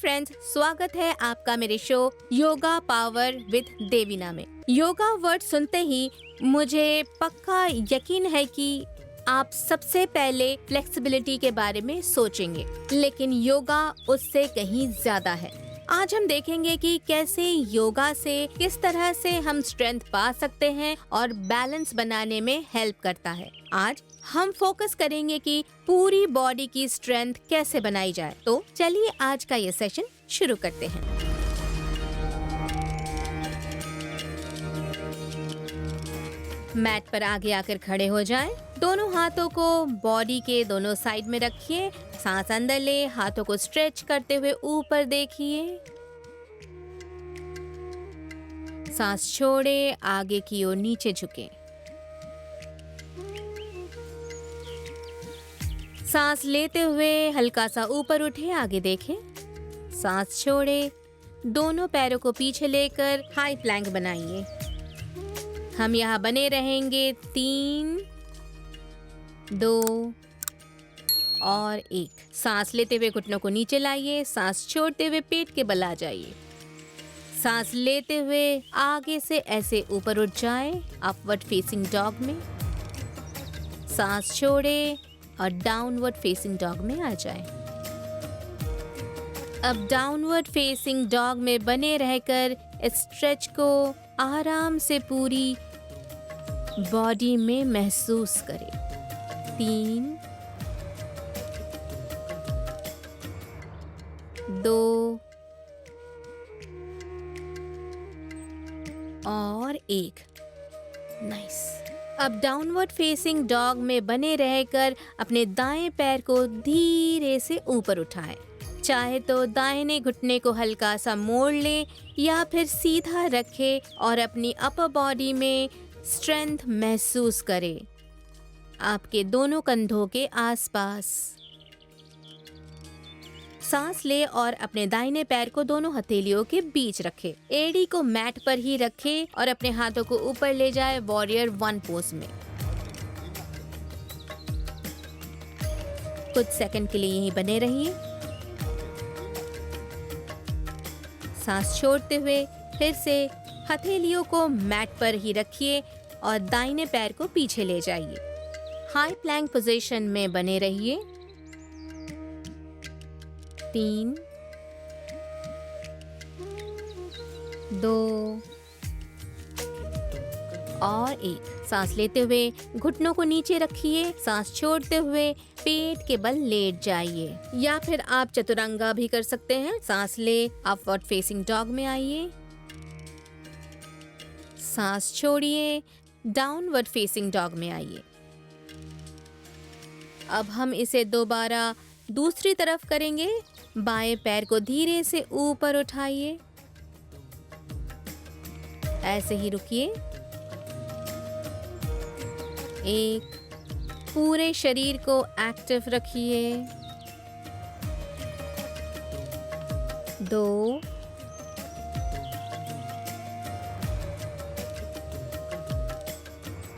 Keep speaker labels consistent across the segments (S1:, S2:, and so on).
S1: Friends, स्वागत है आपका मेरे show yoga power with Devina में। योगा वर्ड सुनते ही मुझे पक्का यकीन है कि आप सबसे पहले फ्लेक्सिबिलिटी के बारे में सोचेंगे, लेकिन योगा उससे कहीं ज्यादा है। आज हम देखेंगे कि कैसे योगा से किस तरह से हम स्ट्रेंथ पा सकते हैं और बैलेंस बनाने में हेल्प करता है। आज हम फोकस करेंगे कि पूरी बॉडी की स्ट्रेंथ कैसे बनाई जाए। तो चलिए आज का ये सेशन शुरू करते हैं। मैट पर आगे आकर खड़े हो जाएं। दोनों हाथों को बॉडी के दोनों साइड में रखिए। सांस अंदर ले, हाथों को स्ट्रेच करते हुए ऊपर देखिए। सांस छोड़े, आगे की ओर नीचे झुके। सांस लेते हुए हल्का सा ऊपर उठे, आगे देखें। सांस छोड़े, दोनों पैरों को पीछे लेकर हाई प्लैंक बनाइए। हम यहाँ बने रहेंगे 3, 2 और 1। सांस लेते हुए घुटनों को नीचे लाइए। सांस छोड़ते हुए पेट के बल आ जाइए। सांस लेते हुए आगे से ऐसे ऊपर उठ जाए, अपवर्ड फेसिंग डॉग में। सांस छोड़े और डाउनवर्ड फेसिंग डॉग में आ जाए। अब डाउनवर्ड फेसिंग डॉग में बने रहकर स्ट्रेच को आराम से पूरी बॉडी में महसूस करें। 3, 2 और 1। नाइस। अब डाउनवर्ड फेसिंग डॉग में बने रहकर अपने दाएं पैर को धीरे से ऊपर उठाएं। चाहे तो दाहिने घुटने को हल्का सा मोड़ ले या फिर सीधा रखे और अपनी अपर बॉडी में स्ट्रेंथ महसूस करें आपके दोनों कंधों के आसपास। सांस ले और अपने दाहिने पैर को दोनों हथेलियों के बीच रखे। एड़ी को मैट पर ही रखे और अपने हाथों को ऊपर ले जाए वॉरियर 1 पोज में। कुछ सेकंड के लिए यहीं बने रहिए। सांस छोड़ते हुए फिर से हथेलियों को मैट पर ही रखिए और दाहिने पैर को पीछे ले जाइए। हाई प्लैंक पोजीशन में बने रहिए। 3, 2 और 1। सांस लेते हुए घुटनों को नीचे रखिए। सांस छोड़ते हुए पेट के बल लेट जाइए, या फिर आप चतुरंगा भी कर सकते हैं। सांस ले, अपवर्ड फेसिंग डॉग में आइए। सांस छोड़िए, डाउनवर्ड फेसिंग डॉग में आइए। अब हम इसे दोबारा दूसरी तरफ करेंगे। बाएं पैर को धीरे से ऊपर उठाइए, ऐसे ही रुकिए। 1, पूरे शरीर को एक्टिव रखिए। 2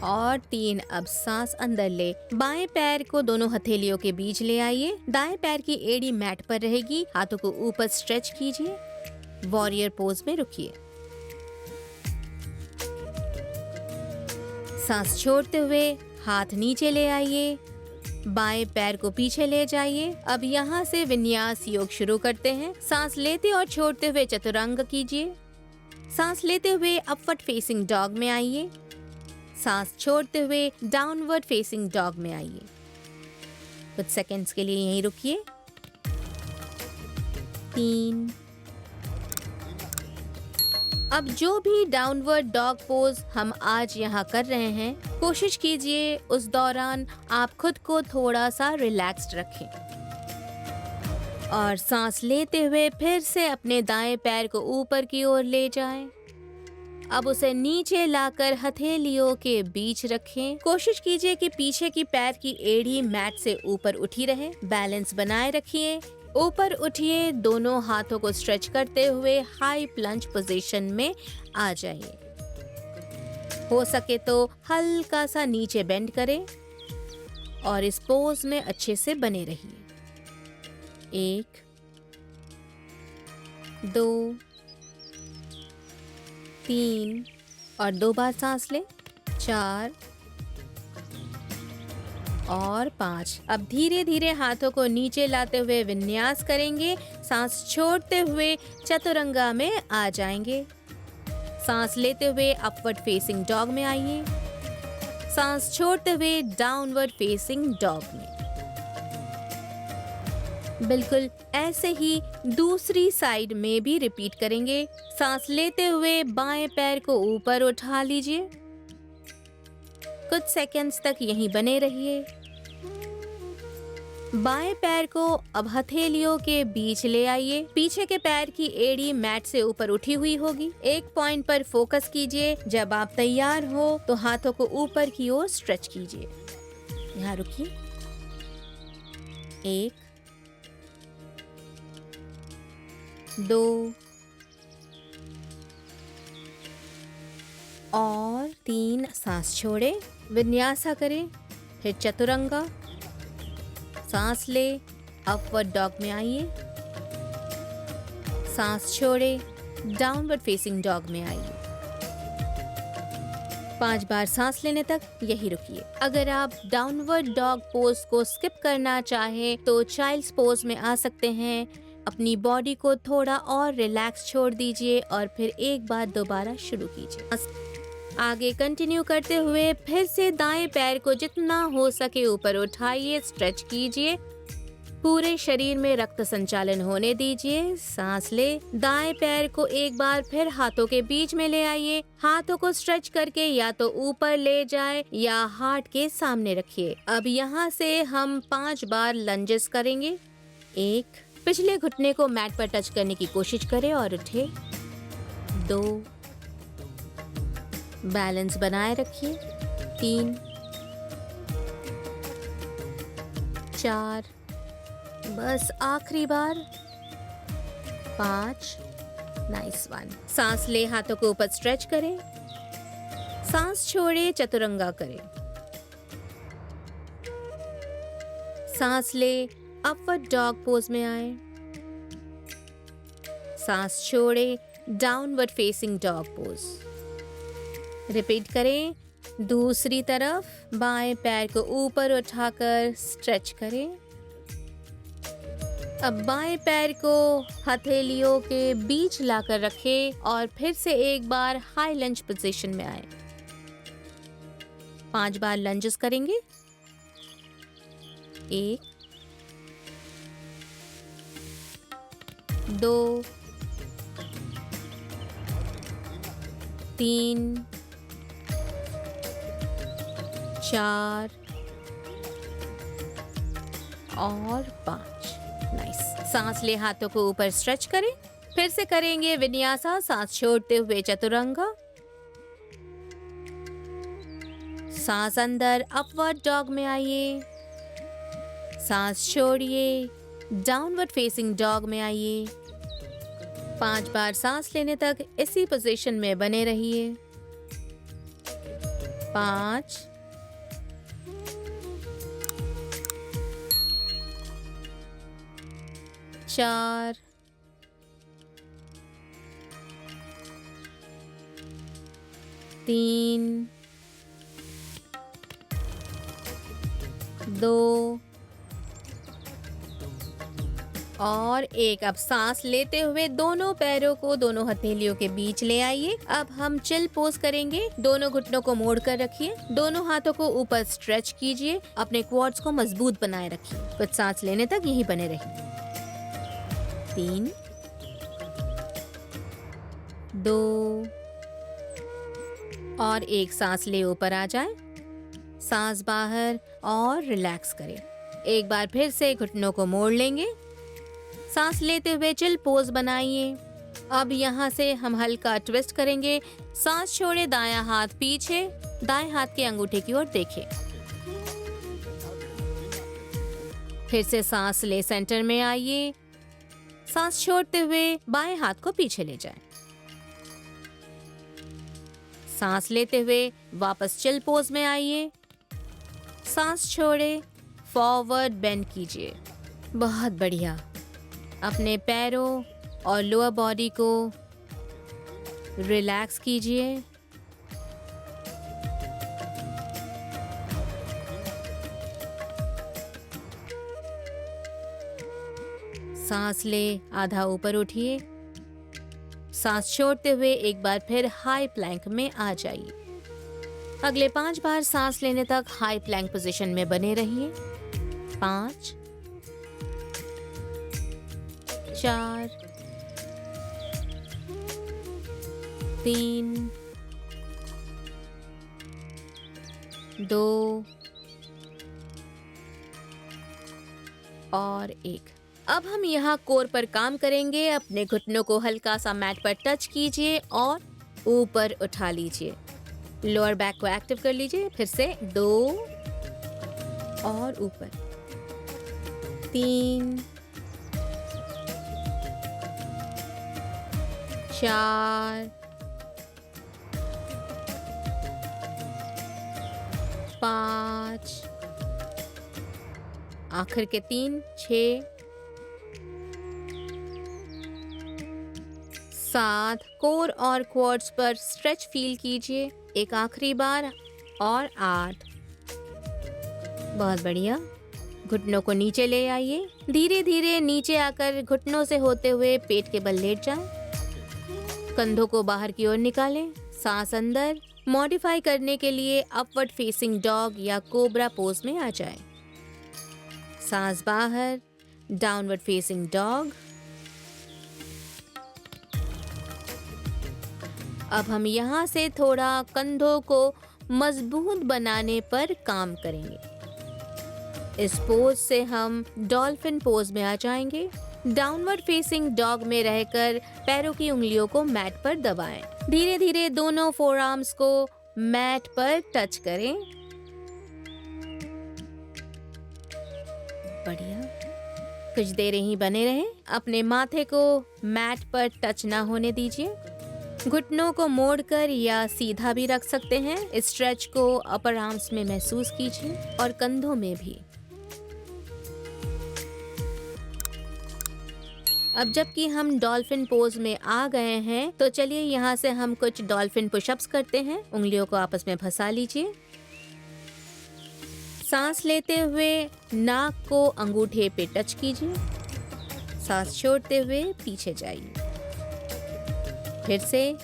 S1: और 3। अब सांस अंदर ले, बाएं पैर को दोनों हथेलियों के बीच ले आइए। दाएं पैर की एड़ी मैट पर रहेगी। हाथों को ऊपर स्ट्रेच कीजिए। वॉरियर पोज में रुकिए। सांस छोड़ते हुए हाथ नीचे ले आइए। बाएं पैर को पीछे ले जाइए। अब यहाँ से विन्यास योग शुरू करते हैं। सांस लेते और छोड़ते हुए चतुरंग कीजिए। सांस लेते हुए अपवर्ड फेसिंग डॉग में आइए। सांस छोड़ते हुए डाउनवर्ड फेसिंग डॉग में आइए। कुछ सेकंड्स के लिए यहीं रुकिए। 3। अब जो भी डाउनवर्ड डॉग पोज हम आज यहाँ कर रहे हैं, कोशिश कीजिए उस दौरान आप खुद को थोड़ा सा रिलैक्स्ड रखें और सांस लेते हुए फिर से अपने दाएं पैर को ऊपर की ओर ले जाएं। अब उसे नीचे लाकर हथेलियों के बीच रखें। कोशिश कीजिए कि पीछे की पैर की एड़ी मैट से ऊपर उठी रहे। बैलेंस बनाए रखिए। ऊपर उठिए, दोनों हाथों को स्ट्रेच करते हुए हाई प्लंज पोजीशन में आ जाइए। हो सके तो हल्का सा नीचे बेंड करें और इस पोज में अच्छे से बने रहिए। 1, 2, 3 और 2 बार सांस ले, 4 और 5। अब धीरे धीरे हाथों को नीचे लाते हुए विन्यास करेंगे। सांस छोड़ते हुए चतुरंगा में आ जाएंगे। सांस लेते हुए अपवर्ड फेसिंग डॉग में आइए। सांस छोड़ते हुए डाउनवर्ड फेसिंग डॉग में। बिल्कुल ऐसे ही दूसरी साइड में भी रिपीट करेंगे। सांस लेते हुए बाएं पैर को ऊपर उठा लीजिए। कुछ सेकंड्स तक यहीं बने रहिए। बाएं पैर को अब हथेलियों के बीच ले आइए। पीछे के पैर की एड़ी मैट से ऊपर उठी हुई होगी। एक पॉइंट पर फोकस कीजिए। जब आप तैयार हो तो हाथों को ऊपर की ओर स्ट्रेच कीजिए। यहाँ रुकिए। 1, 2 और 3। सांस छोड़े, विन्यासा करें, फिर चतुरंगा। सांस ले, अपवर्ड डॉग में आइए। सांस छोड़े, डाउनवर्ड फेसिंग डॉग में आइए। 5 बार सांस लेने तक यही रुकिए। अगर आप डाउनवर्ड डॉग पोज को स्किप करना चाहें तो चाइल्ड्स पोज में आ सकते हैं। अपनी बॉडी को थोड़ा और रिलैक्स छोड़ दीजिए और फिर एक बार दोबारा शुरू कीजिए। आगे कंटिन्यू करते हुए फिर से दाएं पैर को जितना हो सके ऊपर उठाइए, स्ट्रेच कीजिए। पूरे शरीर में रक्त संचालन होने दीजिए। सांस ले, दाएं पैर को एक बार फिर हाथों के बीच में ले आइए। हाथों को स्ट्रेच करके या तो ऊपर ले जाए या हार्ट के सामने रखिए। अब यहाँ से हम 5 बार लंजेस करेंगे। 1, पिछले घुटने को मैट पर टच करने की कोशिश करें और उठे। 2, बैलेंस बनाए रखिए। 3, 4, बस आखिरी बार। 5, नाइस वन। सांस ले, हाथों को ऊपर स्ट्रेच करें। सांस छोड़े, चतुरंगा करें। सांस ले, अपवर्ड डॉग पोज में आए। सांस छोड़े, downward facing dog pose. Repeat करें। दूसरी तरफ बाएं पैर को ऊपर उठाकर स्ट्रेच करें। अब बाएं पैर को हथेलियों के बीच लाकर रखें और फिर से एक बार हाई लंज पोजीशन में आए। 5 बार लंजेस करेंगे। 1, 2, 3, 4 और 5। नाइस। सांस ले, हाथों को ऊपर स्ट्रेच करें। फिर से करेंगे विन्यासा। सांस छोड़ते हुए चतुरंगा। सांस अंदर, अपवर्ड डॉग में आइए। सांस छोड़िए, डाउनवर्ड फेसिंग डॉग में आइए। 5 बार सांस लेने तक इसी पोजीशन में बने रहिए। 5, 4, 3, 2 और 1। अब सांस लेते हुए दोनों पैरों को दोनों हथेलियों के बीच ले आइए। अब हम चिल पोज करेंगे। दोनों घुटनों को मोड़ कर रखिए। दोनों हाथों को ऊपर स्ट्रेच कीजिए। अपने क्वाड्स को मजबूत बनाए रखिए। कुछ सांस लेने तक यहीं बने रहिए। 3, 2 और 1। सांस ले, ऊपर आ जाए। सांस बाहर और रिलैक्स करें। एक बार फिर से घुटनों को मोड़ लेंगे। सांस लेते हुए चिल पोज बनाइए। अब यहाँ से हम हल्का ट्विस्ट करेंगे। सांस छोड़े, दायां हाथ पीछे, दाएं हाथ के अंगूठे की ओर देखें। फिर से सांस ले, सेंटर में आइए। सांस छोड़ते हुए बाएं हाथ को पीछे ले जाएं। सांस लेते हुए वापस चिल पोज में आइए। सांस छोड़े, फॉरवर्ड बेंड कीजिए। बहुत बढ़िया। अपने पैरों और लोअर बॉडी को रिलैक्स कीजिए। सांस ले, आधा ऊपर उठिए। सांस छोड़ते हुए एक बार फिर हाई प्लैंक में आ जाइए। अगले 5 बार सांस लेने तक हाई प्लैंक पोजीशन में बने रहिए। 5, 4, 3, 2 और 1। अब हम यहाँ कोर पर काम करेंगे। अपने घुटनों को हल्का सा मैट पर टच कीजिए और ऊपर उठा लीजिए। लोअर बैक को एक्टिव कर लीजिए। फिर से 2 और ऊपर, 3, 4, 5, आखिर के 3, 6, 7। कोर और क्वाड्स पर स्ट्रेच फील कीजिए। एक आखिरी बार और 8। बहुत बढ़िया। घुटनों को नीचे ले आइए। धीरे धीरे नीचे आकर घुटनों से होते हुए पेट के बल लेट जाएं। कंधों को बाहर की ओर निकालें। सांस अंदर। मॉडिफाई करने के लिए अपवर्ड फेसिंग डॉग या कोबरा पोज में आ जाएं। सांस बाहर, डाउनवर्ड फेसिंग डॉग। अब हम यहाँ से थोड़ा कंधों को मजबूत बनाने पर काम करेंगे। इस पोज से हम डॉल्फिन पोज में आ जाएंगे। डाउनवर्ड फेसिंग डॉग में रहकर पैरों की उंगलियों को मैट पर दबाएं। धीरे धीरे दोनों फोरआर्म्स को मैट पर टच करें। बढ़िया। कुछ देर ही बने रहें। अपने माथे को मैट पर टच ना होने दीजिए। घुटनों को मोड़कर या सीधा भी रख सकते हैं। इस स्ट्रेच को अपर आर्म्स में महसूस कीजिए और कंधों में भी। अब जबकि हम डॉल्फिन पोज में आ गए हैं, तो चलिए यहाँ से हम कुछ डॉल्फिन पुशअप्स करते हैं। उंगलियों को आपस में फंसा लीजिए। सांस लेते हुए नाक को अंगूठे पे टच कीजिए। सांस छोड़ते हुए पीछे जाइए। फिर से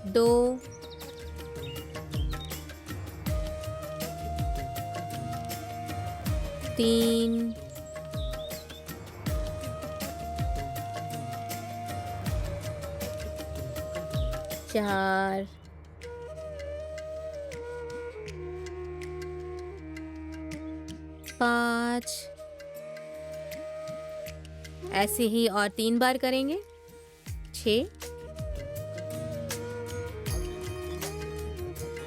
S1: 2, 3, 4, 5। ऐसे ही और 3 बार करेंगे। 6,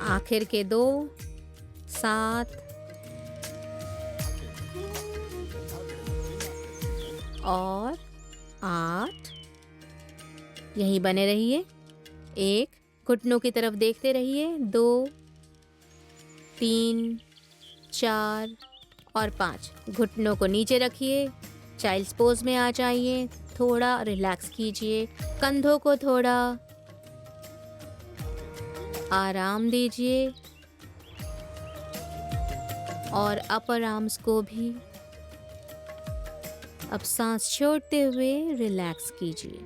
S1: आखिर के 2, 7 और 8। यहीं बने रहिए। 1, घुटनों की तरफ देखते रहिए। 2, 3, 4 और 5। घुटनों को नीचे रखिए। चाइल्ड्स पोज में आ जाइए। थोड़ा रिलैक्स कीजिए। कंधों को थोड़ा आराम दीजिए और अपर आर्म्स को भी। अब सांस छोड़ते हुए रिलैक्स कीजिए।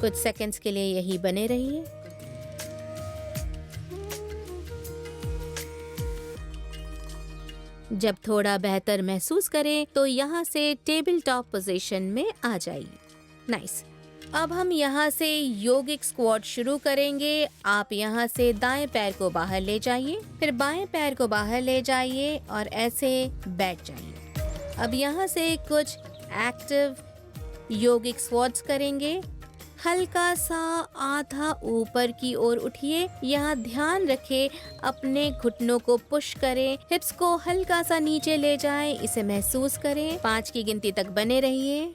S1: कुछ सेकंड्स के लिए यही बने रहिए। जब थोड़ा बेहतर महसूस करें तो यहाँ से टेबल टॉप पोजीशन में आ जाइए। नाइस। अब हम यहाँ से योगिक स्क्वाट शुरू करेंगे। आप यहाँ से दाएं पैर को बाहर ले जाइए, फिर बाएं पैर को बाहर ले जाइए और ऐसे बैठ जाइए। अब यहाँ से कुछ एक्टिव योगिक स्क्वाट्स करेंगे। हल्का सा आधा ऊपर की ओर उठिए। यहाँ ध्यान रखें, अपने घुटनों को पुश करें। हिप्स को हल्का सा नीचे ले जाएं, इसे महसूस करें। 5 की गिनती तक बने रहिए।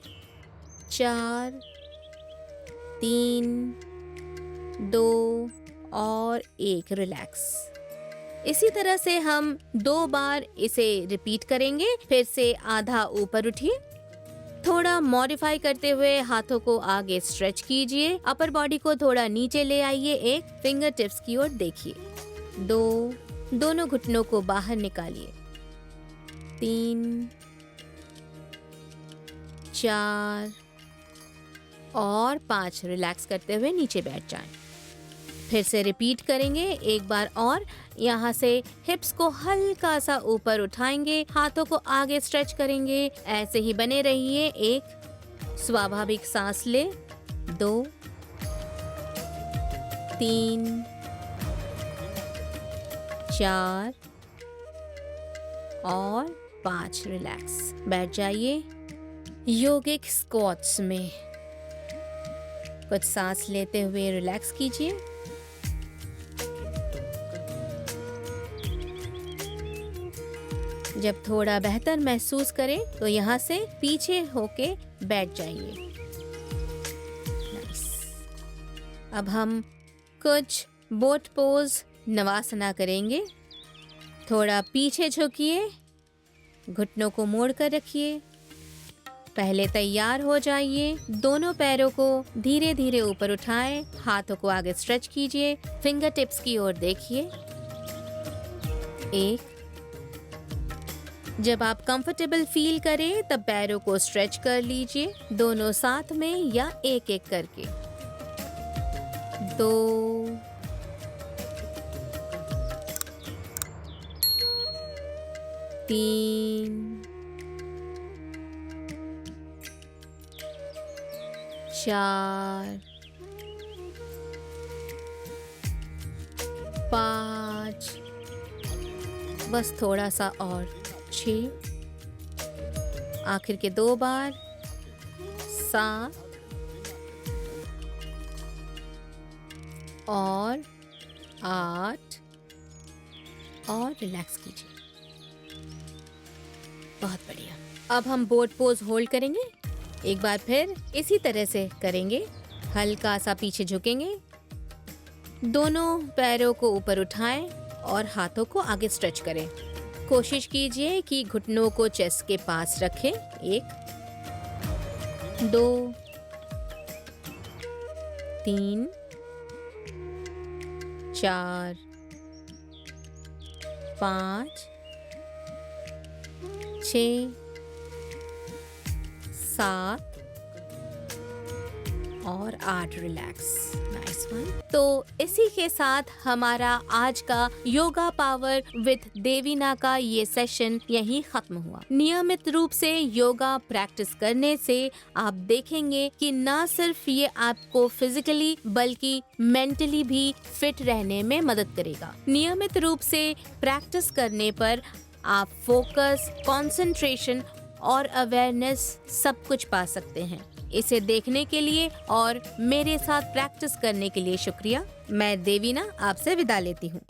S1: 4, 3, 2 और 1 रिलैक्स। इसी तरह से हम 2 बार इसे रिपीट करेंगे। फिर से आधा ऊपर उठिए, थोड़ा मॉडिफाई करते हुए हाथों को आगे स्ट्रेच कीजिए, अपर बॉडी को थोड़ा नीचे ले आइए, एक फिंगर टिप्स की ओर देखिए। 2, दोनों घुटनों को बाहर निकालिए। 3, 4 और 5 रिलैक्स करते हुए नीचे बैठ जाएं। फिर से रिपीट करेंगे एक बार और। यहाँ से हिप्स को हल्का सा ऊपर उठाएंगे, हाथों को आगे स्ट्रेच करेंगे। ऐसे ही बने रहिए। एक स्वाभाविक सांस ले। 2, 3, 4 और 5 रिलैक्स। बैठ जाइए योगिक स्क्वाट्स में। कुछ सांस लेते हुए रिलैक्स कीजिए। जब थोड़ा बेहतर महसूस करें तो यहाँ से पीछे होके बैठ जाइए। नाइस। अब हम कुछ बोट पोज नवासना करेंगे। थोड़ा पीछे झुकिए, घुटनों को मोड़ कर रखिए। पहले तैयार हो जाइए। दोनों पैरों को धीरे धीरे ऊपर उठाएं, हाथों को आगे स्ट्रेच कीजिए, फिंगर टिप्स की ओर देखिए। 1, जब आप कंफर्टेबल फील करें तब पैरों को स्ट्रेच कर लीजिए, दोनों साथ में या एक एक करके। 2, 3, 4, 5, बस थोड़ा सा और। 6, आखिर के 2 बार। 7 और 8 और रिलैक्स कीजिए। बहुत बढ़िया। अब हम बोट पोज होल्ड करेंगे। एक बार फिर इसी तरह से करेंगे। हल्का सा पीछे झुकेंगे, दोनों पैरों को ऊपर उठाएं और हाथों को आगे स्ट्रेच करें। कोशिश कीजिए कि घुटनों को चेस्ट के पास रखें। 1, 2, 3, 4, 5, 6, 7 और 8 रिलैक्स। Nice one. तो इसी के साथ हमारा आज का योगा पावर विद देवीना का ये सेशन यहीं खत्म हुआ। नियमित रूप से योगा प्रैक्टिस करने से आप देखेंगे कि न सिर्फ ये आपको फिजिकली बल्कि मेंटली भी फिट रहने में मदद करेगा। नियमित रूप से प्रैक्टिस करने पर आप फोकस, कंसंट्रेशन और अवेयरनेस सब कुछ पा सकते हैं। इसे देखने के लिए और मेरे साथ प्रैक्टिस करने के लिए शुक्रिया। मैं देवीना आपसे विदा लेती हूँ।